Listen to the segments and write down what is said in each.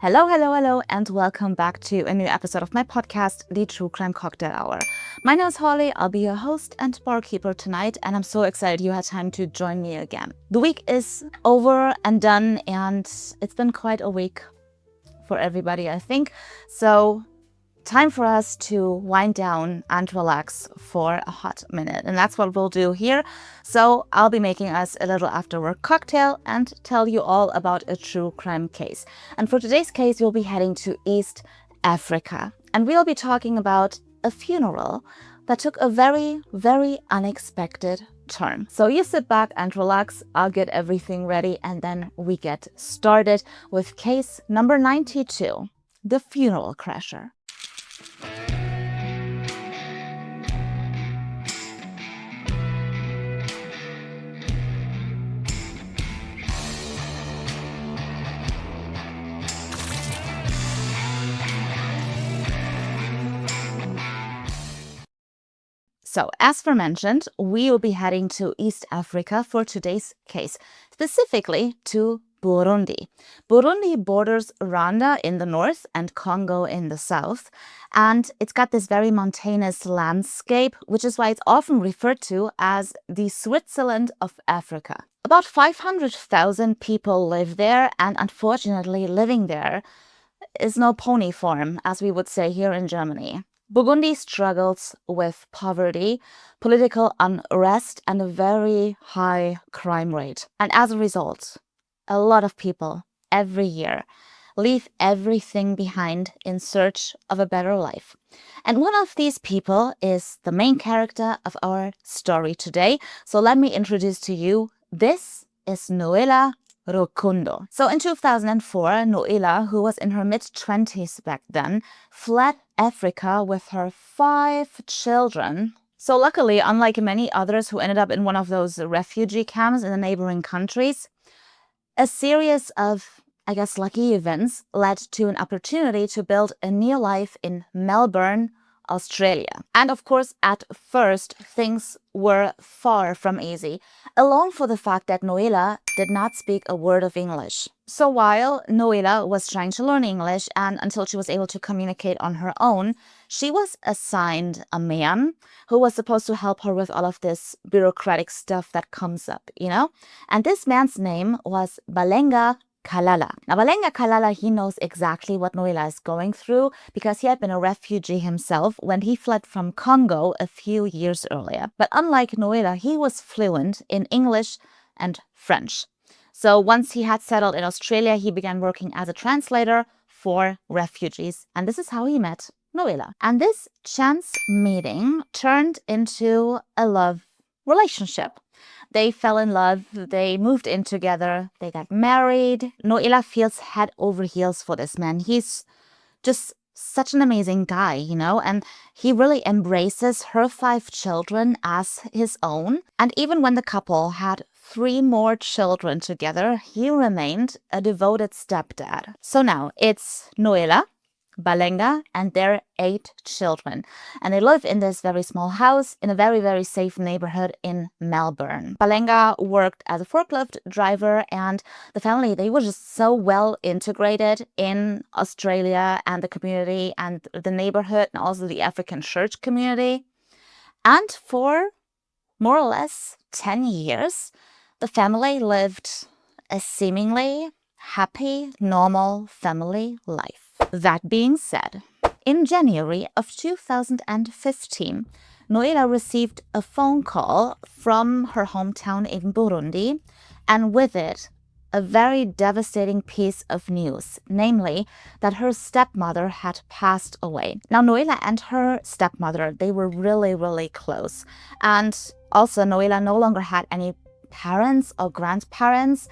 Hello, hello, hello, and welcome back to a new episode of my podcast, The True Crime Cocktail Hour. My name is Holly, I'll be your host and barkeeper tonight, and I'm so excited you had time to join me again. The week is over and done, and it's been quite a week for everybody, I think. So, time for us to wind down and relax for a hot minute. And that's what we'll do here. So I'll be making us a little after-work cocktail and tell you all about a true crime case. And for today's case, we'll be heading to East Africa. And we'll be talking about a funeral that took a very, very unexpected turn. So you sit back and relax, I'll get everything ready, and then we get started with case number 92, the funeral crasher. So, as aforementioned, we will be heading to East Africa for today's case, specifically to Burundi. Burundi borders Rwanda in the north and Congo in the south, and it's got this very mountainous landscape, which is why it's often referred to as the Switzerland of Africa. About 500,000 people live there, and unfortunately, living there is no pony farm, as we would say here in Germany. Burundi struggles with poverty, political unrest, and a very high crime rate. And as a result, a lot of people every year leave everything behind in search of a better life. And one of these people is the main character of our story today. So let me introduce to you, this is Noela Rukundo. So in 2004, Noela, who was in her mid-20s back then, fled Africa with her 5 children. So luckily, unlike many others who ended up in one of those refugee camps in the neighboring countries, a series of, lucky events led to an opportunity to build a new life in Melbourne, Australia. And of course, at first, things were far from easy, along for the fact that Noela did not speak a word of English. So while Noela was trying to learn English and until she was able to communicate on her own, she was assigned a man who was supposed to help her with all of this bureaucratic stuff that comes up, And this man's name was Balenga. Kalala. Now, Balenga Kalala, he knows exactly what Noela is going through because he had been a refugee himself when he fled from Congo a few years earlier. But unlike Noela, he was fluent in English and French. So once he had settled in Australia, he began working as a translator for refugees. And this is how he met Noela. And this chance meeting turned into a love relationship. They fell in love, they moved in together, they got married. Noela feels head over heels for this man. He's just such an amazing guy, and he really embraces her 5 children as his own. And even when the couple had 3 more children together, he remained a devoted stepdad. So now it's Noela, Balenga, and their 8 children. And they live in this very small house in a very, very safe neighborhood in Melbourne. Balenga worked as a forklift driver, and the family, they were just so well integrated in Australia and the community and the neighborhood and also the African church community. And for more or less 10 years, the family lived a seemingly happy, normal family life. That being said, in January of 2015, Noela received a phone call from her hometown in Burundi, and with it, a very devastating piece of news, namely that her stepmother had passed away. Now, Noela and her stepmother, they were really, really close. And also, Noela no longer had any parents or grandparents,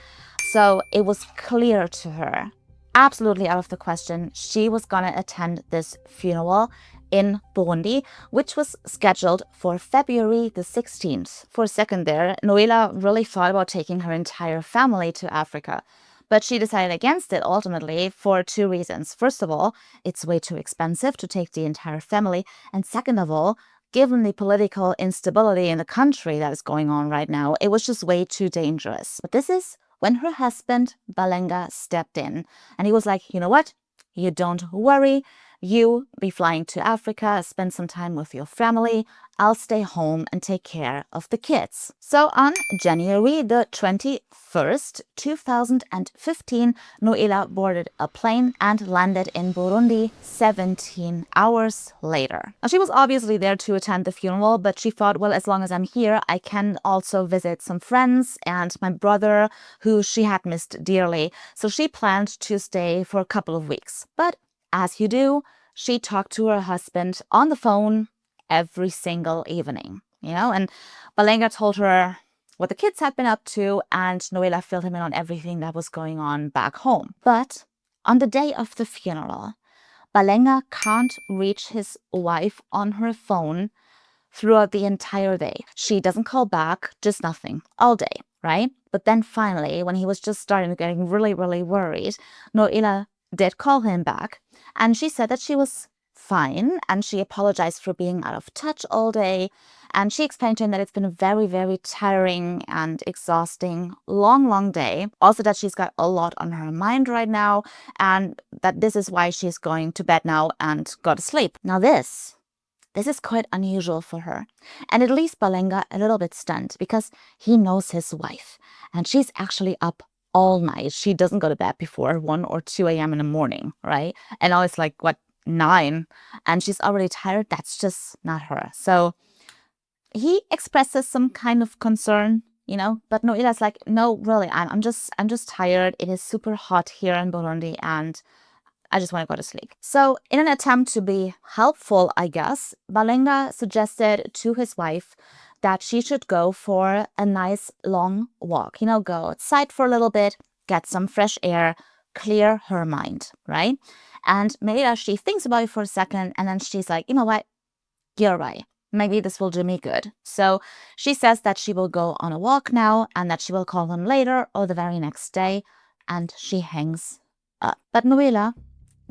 so it was clear to her, absolutely out of the question, she was gonna attend this funeral in Burundi, which was scheduled for February the 16th. For a second there, Noela really thought about taking her entire family to Africa, but she decided against it ultimately for 2 reasons. First of all, it's way too expensive to take the entire family, and second of all, given the political instability in the country that is going on right now, it was just way too dangerous. But this is when her husband, Balenga, stepped in. And he was like, you know what? you don't worry. You be flying to Africa, spend some time with your family. I'll stay home and take care of the kids. So on January the 21st, 2015, Noela boarded a plane and landed in Burundi 17 hours later. Now, she was obviously there to attend the funeral, but she thought, well, as long as I'm here, I can also visit some friends and my brother, who she had missed dearly. So she planned to stay for a couple of weeks. But as you do, she talked to her husband on the phone every single evening, and Balenga told her what the kids had been up to, and Noela filled him in on everything that was going on back home. But on the day of the funeral, Balenga can't reach his wife on her phone throughout the entire day. She doesn't call back, just nothing, all day, right? But then finally, when he was just starting to getting really, really worried, Noela did call him back, and she said that she was fine, and she apologized for being out of touch all day, and she explained to him that it's been a very, very tiring and exhausting, long day. Also that she's got a lot on her mind right now, and that this is why she's going to bed now and go to sleep. Now this is quite unusual for her, and it leaves Balenga a little bit stunned because he knows his wife, and she's actually up all night. She doesn't go to bed before 1 or 2 a.m. in the morning, right? And now it's like, 9, and she's already tired. That's just not her. So he expresses some kind of concern, but Noela's like, no, really, I'm just tired. It is super hot here in Burundi, and I just want to go to sleep. So in an attempt to be helpful, I guess, Balenga suggested to his wife that she should go for a nice long walk, go outside for a little bit, get some fresh air, clear her mind, right? And Melita, she thinks about it for a second, and then she's like, you know what? You're right. Maybe this will do me good. So she says that she will go on a walk now and that she will call him later or the very next day, and she hangs up. But Noela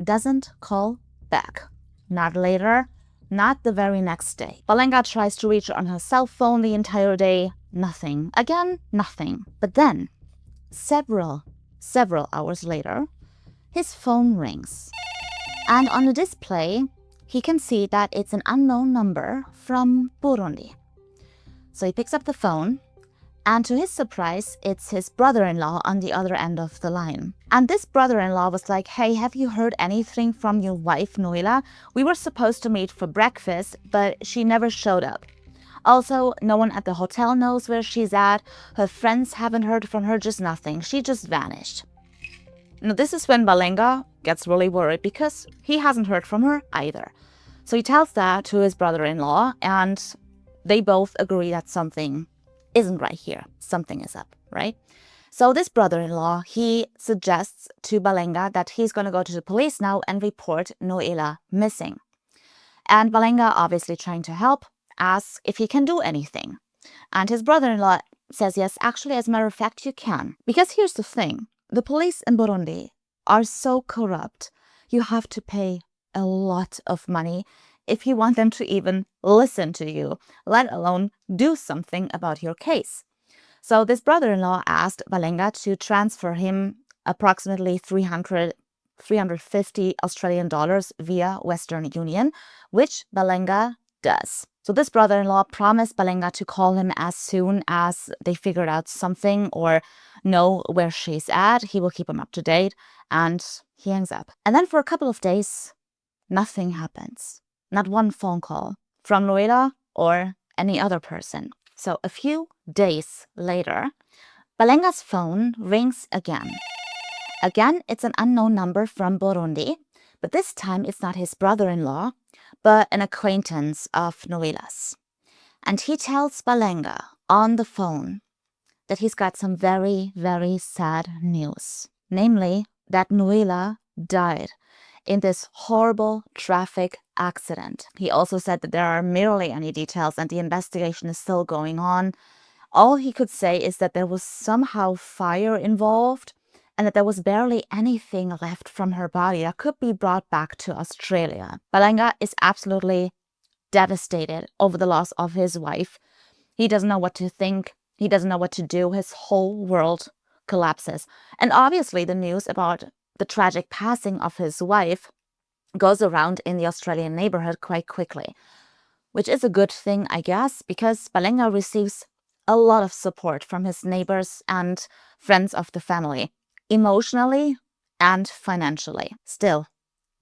doesn't call back. Not later, not the very next day. Balenga tries to reach her on her cell phone the entire day. Nothing. Again, nothing. But then, several hours later, his phone rings. And on the display, he can see that it's an unknown number from Burundi. So he picks up the phone, and to his surprise, it's his brother-in-law on the other end of the line. And this brother-in-law was like, hey, have you heard anything from your wife, Noela? We were supposed to meet for breakfast, but she never showed up. Also, no one at the hotel knows where she's at. Her friends haven't heard from her, just nothing. She just vanished. Now, this is when Balenga gets really worried because he hasn't heard from her either. So he tells that to his brother-in-law, and they both agree that something isn't right here. Something is up, right? So this brother-in-law, he suggests to Balenga that he's going to go to the police now and report Noela missing. And Balenga, obviously trying to help, asks if he can do anything. And his brother-in-law says, yes, actually, as a matter of fact, you can. Because here's the thing. The police in Burundi are so corrupt. You have to pay a lot of money if you want them to even listen to you, let alone do something about your case. So this brother-in-law asked Balenga to transfer him approximately 350 Australian dollars via Western Union, which Balenga does. So this brother-in-law promised Balenga to call him as soon as they figured out something or know where she's at. He will keep him up to date, and he hangs up. And then for a couple of days, nothing happens. Not one phone call from Noela or any other person. So a few days later, Balenga's phone rings again. Again, it's an unknown number from Burundi, but this time it's not his brother-in-law, but an acquaintance of Noela's. And he tells Balenga on the phone that he's got some very, very sad news. Namely, that Noela died in this horrible traffic accident. He also said that there are merely any details and the investigation is still going on. All he could say is that there was somehow fire involved and that there was barely anything left from her body that could be brought back to Australia. Balenga is absolutely devastated over the loss of his wife. He doesn't know what to think. He doesn't know what to do. His whole world collapses. And obviously the news about the tragic passing of his wife goes around in the Australian neighborhood quite quickly, which is a good thing, I guess, because Balenga receives a lot of support from his neighbors and friends of the family, emotionally and financially. Still,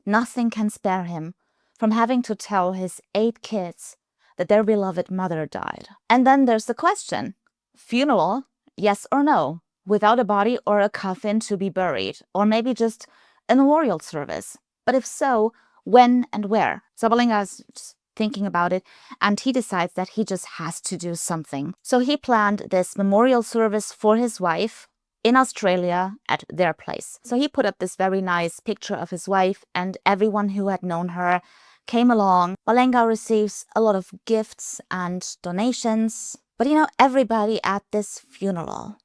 nothing can spare him from having to tell his 8 kids that their beloved mother died. And then there's the question, funeral, yes or no, without a body or a coffin to be buried, or maybe just a memorial service. But if so, when and where? So Balenga is just thinking about it, and he decides that he just has to do something. So he planned this memorial service for his wife in Australia at their place. So he put up this very nice picture of his wife, and everyone who had known her came along. Balenga receives a lot of gifts and donations. But everybody at this funeral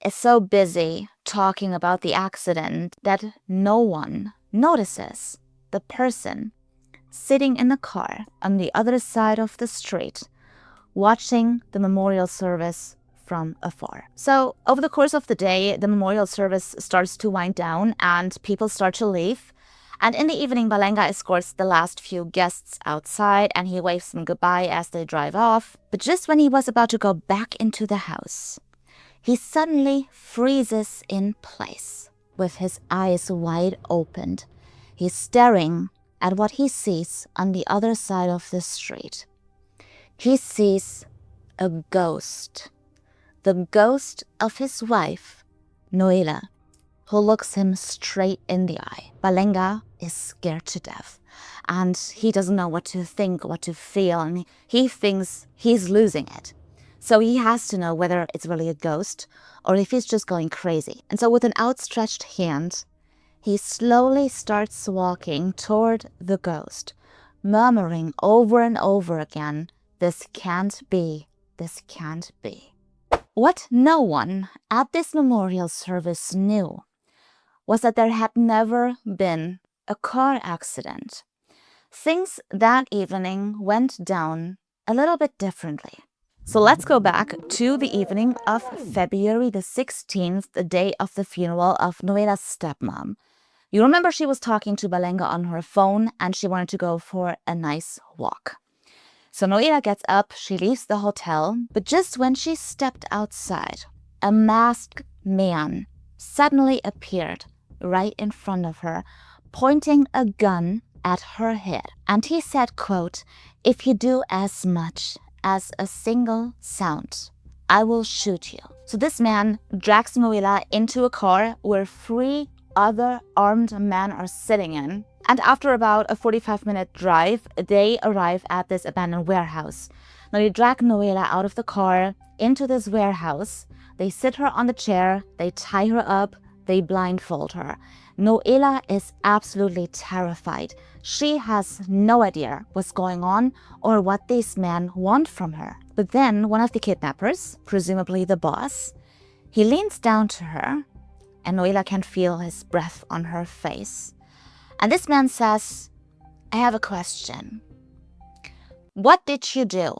is so busy talking about the accident that no one notices the person sitting in the car on the other side of the street, watching the memorial service from afar. So over the course of the day, the memorial service starts to wind down and people start to leave. And in the evening, Balenga escorts the last few guests outside and he waves them goodbye as they drive off. But just when he was about to go back into the house, he suddenly freezes in place with his eyes wide opened. He's staring at what he sees on the other side of the street. He sees a ghost. The ghost of his wife, Noela, who looks him straight in the eye. Balenga is scared to death, and he doesn't know what to think, what to feel, and he thinks he's losing it. So he has to know whether it's really a ghost or if he's just going crazy. And so with an outstretched hand, he slowly starts walking toward the ghost, murmuring over and over again, "This can't be, this can't be." What no one at this memorial service knew was that there had never been a car accident. Things that evening went down a little bit differently. So let's go back to the evening of February the 16th, the day of the funeral of Noela's stepmom. You remember she was talking to Balenga on her phone and she wanted to go for a nice walk. So Noela gets up, she leaves the hotel, but just when she stepped outside, a masked man suddenly appeared right in front of her, pointing a gun at her head. And he said, quote, "If you do as much as a single sound, I will shoot you." So this man drags Noela into a car where 3 other armed men are sitting in. And after about a 45-minute drive, they arrive at this abandoned warehouse. Now they drag Noela out of the car into this warehouse. They sit her on the chair, they tie her up, they blindfold her. Noela is absolutely terrified. She has no idea what's going on or what these men want from her. But then one of the kidnappers, presumably the boss, he leans down to her, and Noela can feel his breath on her face. And this man says, "I have a question. What did you do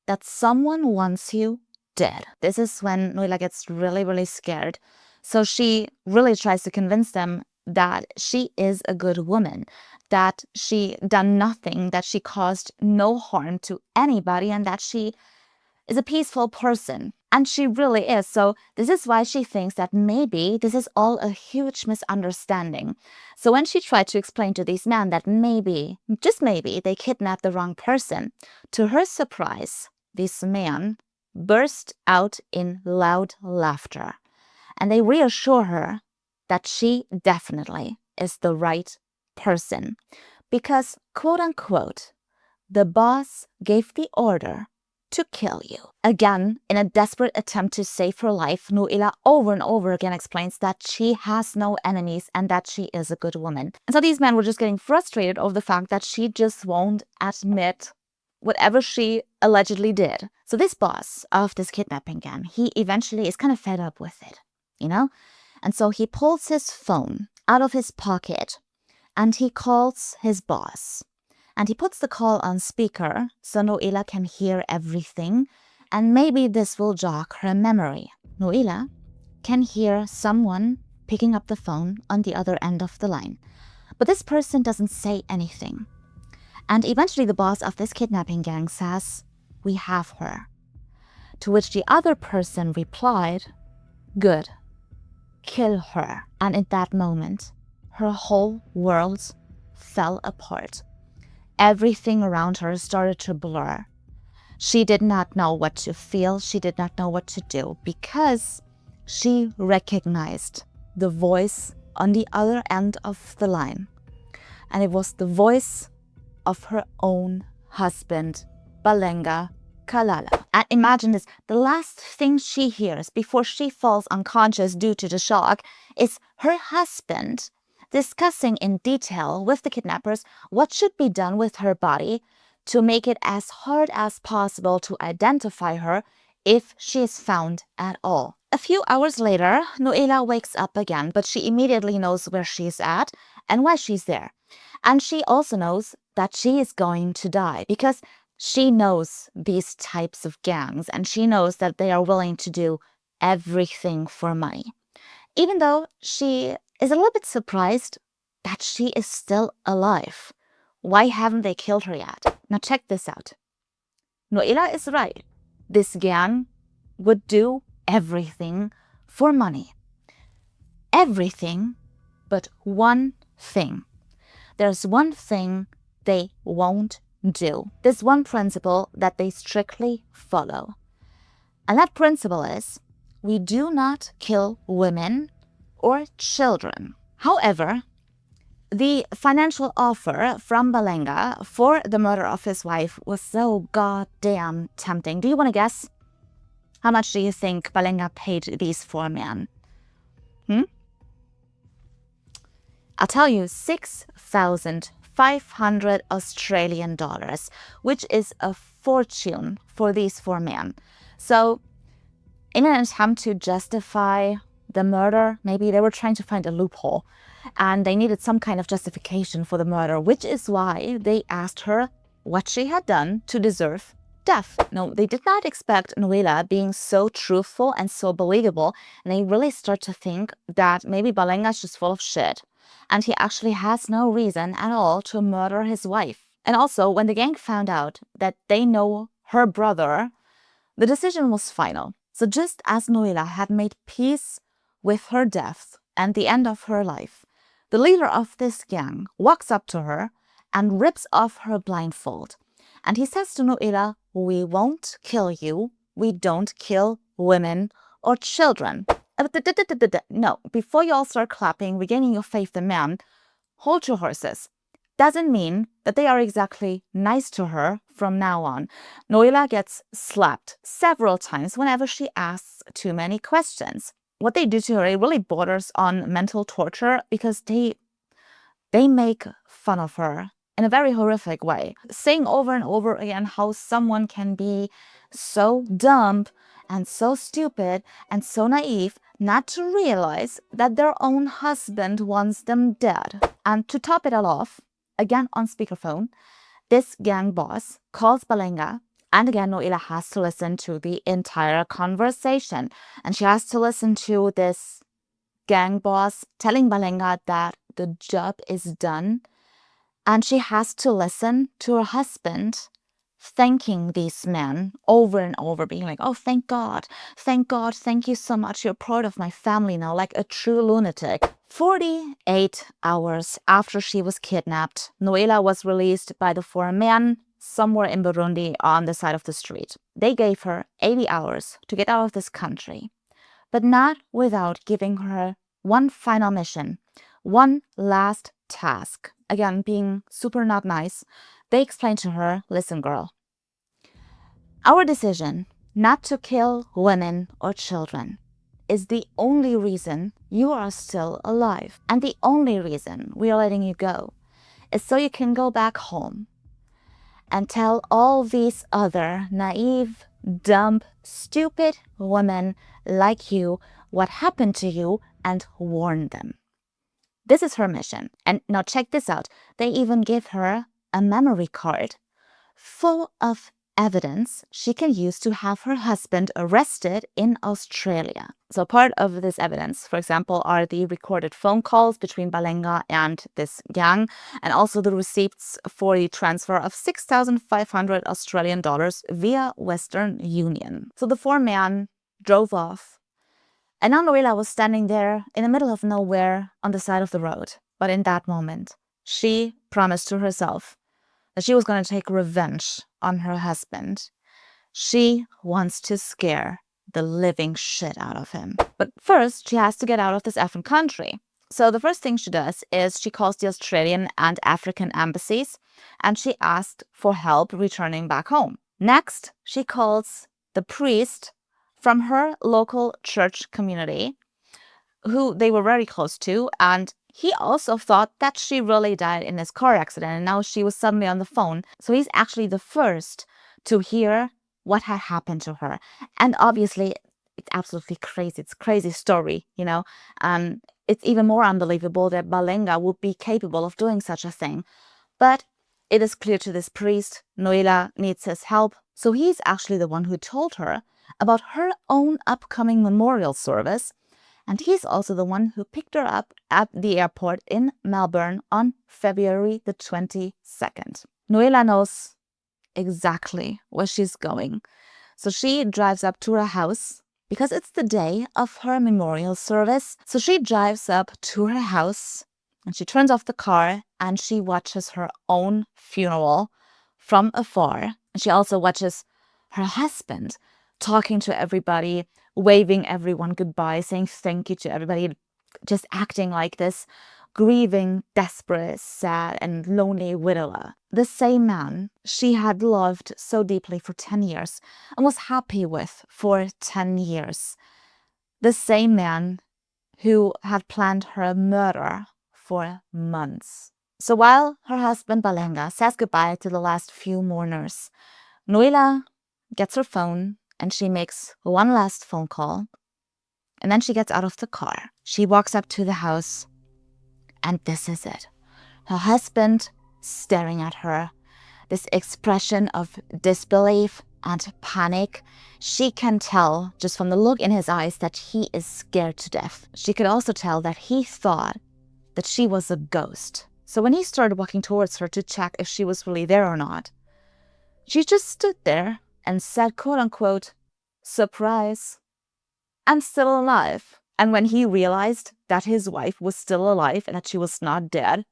that someone wants you dead?" This is when Noela gets really, really scared. So she really tries to convince them that she is a good woman, that she done nothing, that she caused no harm to anybody, and that she is a peaceful person. And she really is. So this is why she thinks that maybe this is all a huge misunderstanding. So when she tried to explain to these men that maybe, just maybe, they kidnapped the wrong person, to her surprise, these men burst out in loud laughter. And they reassure her that she definitely is the right person. Because, quote unquote, the boss gave the order to kill you. Again, in a desperate attempt to save her life, Noela over and over again explains that she has no enemies and that she is a good woman. And so these men were just getting frustrated over the fact that she just won't admit whatever she allegedly did. So this boss of this kidnapping gang, he eventually is kind of fed up with it, And so he pulls his phone out of his pocket and he calls his boss. And he puts the call on speaker so Noela can hear everything, and maybe this will jog her memory. Noela can hear someone picking up the phone on the other end of the line. But this person doesn't say anything. And eventually the boss of this kidnapping gang says, "We have her." To which the other person replied, "Good, kill her." And in that moment, her whole world fell apart. Everything around her started to blur. She did not know what to feel. She did not know what to do because she recognized the voice on the other end of the line. And it was the voice of her own husband, Balenga. And imagine this, the last thing she hears before she falls unconscious due to the shock is her husband discussing in detail with the kidnappers what should be done with her body to make it as hard as possible to identify her if she is found at all. A few hours later, Noela wakes up again, but she immediately knows where she's at and why she's there. And she also knows that she is going to die because she knows these types of gangs and she knows that they are willing to do everything for money. Even though she is a little bit surprised that she is still alive. Why haven't they killed her yet? Now check this out. Noela is right. This gang would do everything for money. Everything but one thing. There's one thing they won't do. There's one principle that they strictly follow. And that principle is, we do not kill women or children. However, the financial offer from Balenga for the murder of his wife was so goddamn tempting. Do you want to guess? How much do you think Balenga paid these four men? I'll tell you, 6,500 Australian dollars, which is a fortune for these four men. So in an attempt to justify the murder, maybe they were trying to find a loophole and they needed some kind of justification for the murder, which is why they asked her what she had done to deserve death. No, they did not expect Noela being so truthful and so believable, and they really start to think that maybe Balenga's just full of shit and he actually has no reason at all to murder his wife. And also, when the gang found out that they know her brother, the decision was final. So just as Noela had made peace with her death and the end of her life, the leader of this gang walks up to her and rips off her blindfold. And he says to Noela, "We won't kill you. We don't kill women or children." No, before you all start clapping, regaining your faith in man, hold your horses. Doesn't mean that they are exactly nice to her from now on. Noela gets slapped several times whenever she asks too many questions. What they do to her, it really borders on mental torture because they make fun of her in a very horrific way, saying over and over again how someone can be so dumb and so stupid and so naive not to realize that their own husband wants them dead. And to top it all off, again on speakerphone, this gang boss calls Balenga, and again Noela has to listen to the entire conversation. And she has to listen to this gang boss telling Balenga that the job is done. And she has to listen to her husband thanking these men over and over, being like, "Oh, thank God, thank you so much. You're part of my family now," like a true lunatic. 48 hours after she was kidnapped, Noela was released by the four men somewhere in Burundi on the side of the street. They gave her 80 hours to get out of this country, but not without giving her one final mission, one last task. Again, being super not nice, they explained to her, "Listen, girl, our decision not to kill women or children is the only reason you are still alive. And the only reason we are letting you go is so you can go back home and tell all these other naive, dumb, stupid women like you what happened to you and warn them." This is her mission. And now check this out. They even give her a memory card full of evidence she can use to have her husband arrested in Australia. So part of this evidence, for example, are the recorded phone calls between Balenga and this gang, and also the receipts for the transfer of 6,500 Australian dollars via Western Union. So the four men drove off, and now Noela was standing there in the middle of nowhere on the side of the road. But in that moment, she promised to herself that she was going to take revenge on her husband. She wants to scare the living shit out of him. But first, she has to get out of this effing country. So the first thing she does is she calls the Australian and African embassies, and she asked for help returning back home. Next, she calls the priest from her local church community, who they were very close to, and he also thought that she really died in this car accident, and now she was suddenly on the phone. So he's actually the first to hear what had happened to her. And obviously, it's absolutely crazy. It's a crazy story, you know. It's even more unbelievable that Balenga would be capable of doing such a thing. But it is clear to this priest, Noela needs his help. So he's actually the one who told her about her own upcoming memorial service. And he's also the one who picked her up at the airport in Melbourne on February the 22nd. Noela knows exactly where she's going. So she drives up to her house because it's the day of her memorial service. So she drives up to her house and she turns off the car and she watches her own funeral from afar. And she also watches her husband talking to everybody, waving everyone goodbye, saying thank you to everybody, just acting like this grieving, desperate, sad, and lonely widower. The same man she had loved so deeply for 10 years and was happy with for 10 years. The same man who had planned her murder for months. So while her husband Balenga says goodbye to the last few mourners, Noela gets her phone and she makes one last phone call. And then she gets out of the car. She walks up to the house. And this is it. Her husband staring at her. This expression of disbelief and panic. She can tell just from the look in his eyes that he is scared to death. She could also tell that he thought that she was a ghost. So when he started walking towards her to check if she was really there or not, she just stood there and said, quote unquote, surprise, I'm still alive. And when he realized that his wife was still alive and that she was not dead,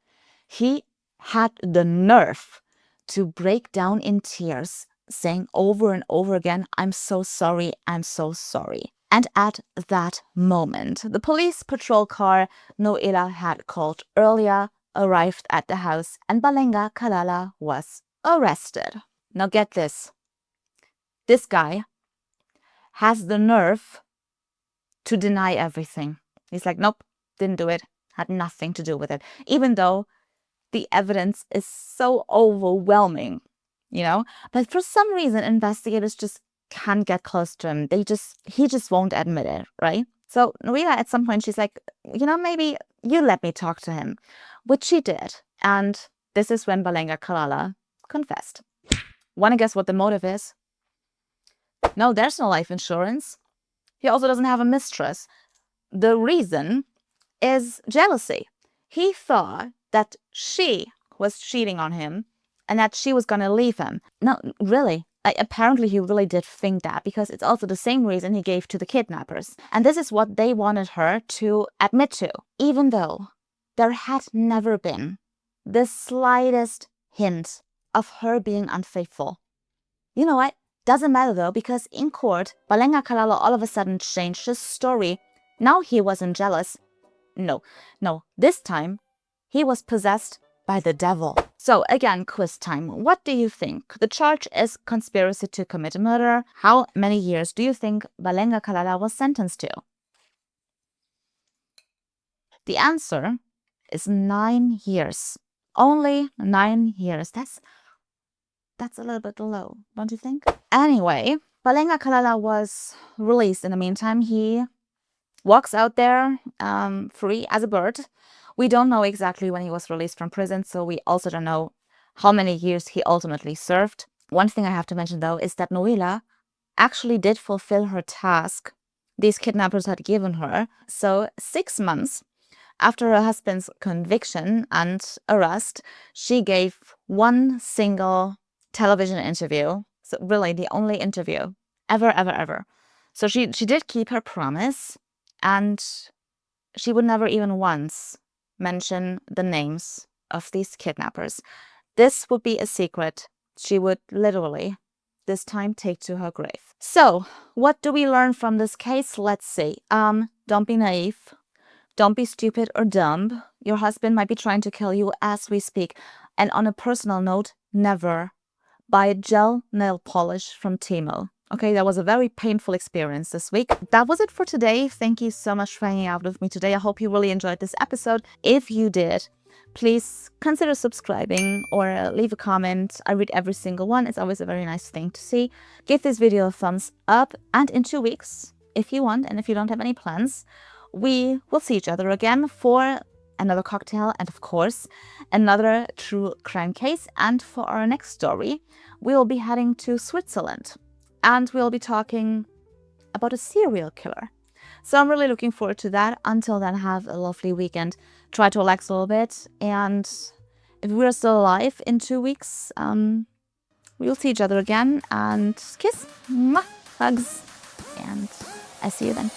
he had the nerve to break down in tears, saying over and over again, I'm so sorry, I'm so sorry. And at that moment, the police patrol car Noela had called earlier arrived at the house and Balenga Kalala was arrested. Now get this. This guy has the nerve to deny everything. He's like, nope, didn't do it, had nothing to do with it. Even though the evidence is so overwhelming, you know? But for some reason, investigators just can't get close to him. He just won't admit it, right? So Noela, at some point, she's like, you know, maybe you let me talk to him, which she did. And this is when Balenga Kalala confessed. Want to guess what the motive is? No, there's no life insurance. He also doesn't have a mistress. The reason is jealousy. He thought that she was cheating on him and that she was going to leave him. No, really. Apparently he really did think that, because it's also the same reason he gave to the kidnappers. And this is what they wanted her to admit to, even though there had never been the slightest hint of her being unfaithful. You know what? Doesn't matter though, because in court, Balenga Kalala all of a sudden changed his story. Now he wasn't jealous. No, this time he was possessed by the devil. So again, quiz time. What do you think? The charge is conspiracy to commit murder. How many years do you think Balenga Kalala was sentenced to? The answer is 9 years. Only 9 years. That's a little bit low, don't you think? Anyway, Balenga Kalala was released in the meantime. He walks out there free as a bird. We don't know exactly when he was released from prison, so we also don't know how many years he ultimately served. One thing I have to mention, though, is that Noela actually did fulfill her task these kidnappers had given her. So 6 months after her husband's conviction and arrest, she gave one single television interview. So really the only interview ever. So she did keep her promise, and she would never even once mention the names of these kidnappers. This would be a secret she would literally this time take to her grave. So what do we learn from this case? Let's see. Don't be naive. Don't be stupid or dumb. Your husband might be trying to kill you as we speak. And on a personal note, never buy gel nail polish from Temu. Okay, that was a very painful experience this week. That was it for today. Thank you so much for hanging out with me today. I hope you really enjoyed this episode. If you did, please consider subscribing or leave a comment. I read every single one. It's always a very nice thing to see. Give this video a thumbs up. And in 2 weeks, if you want, and if you don't have any plans, we will see each other again for another cocktail and, of course, another true crime case. And for our next story, we will be heading to Switzerland, and we'll be talking about a serial killer. So I'm really looking forward to that. Until then, have a lovely weekend. Try to relax a little bit. And if we're still alive in 2 weeks, we'll see each other again. And kiss, mwah, hugs, and I see you then.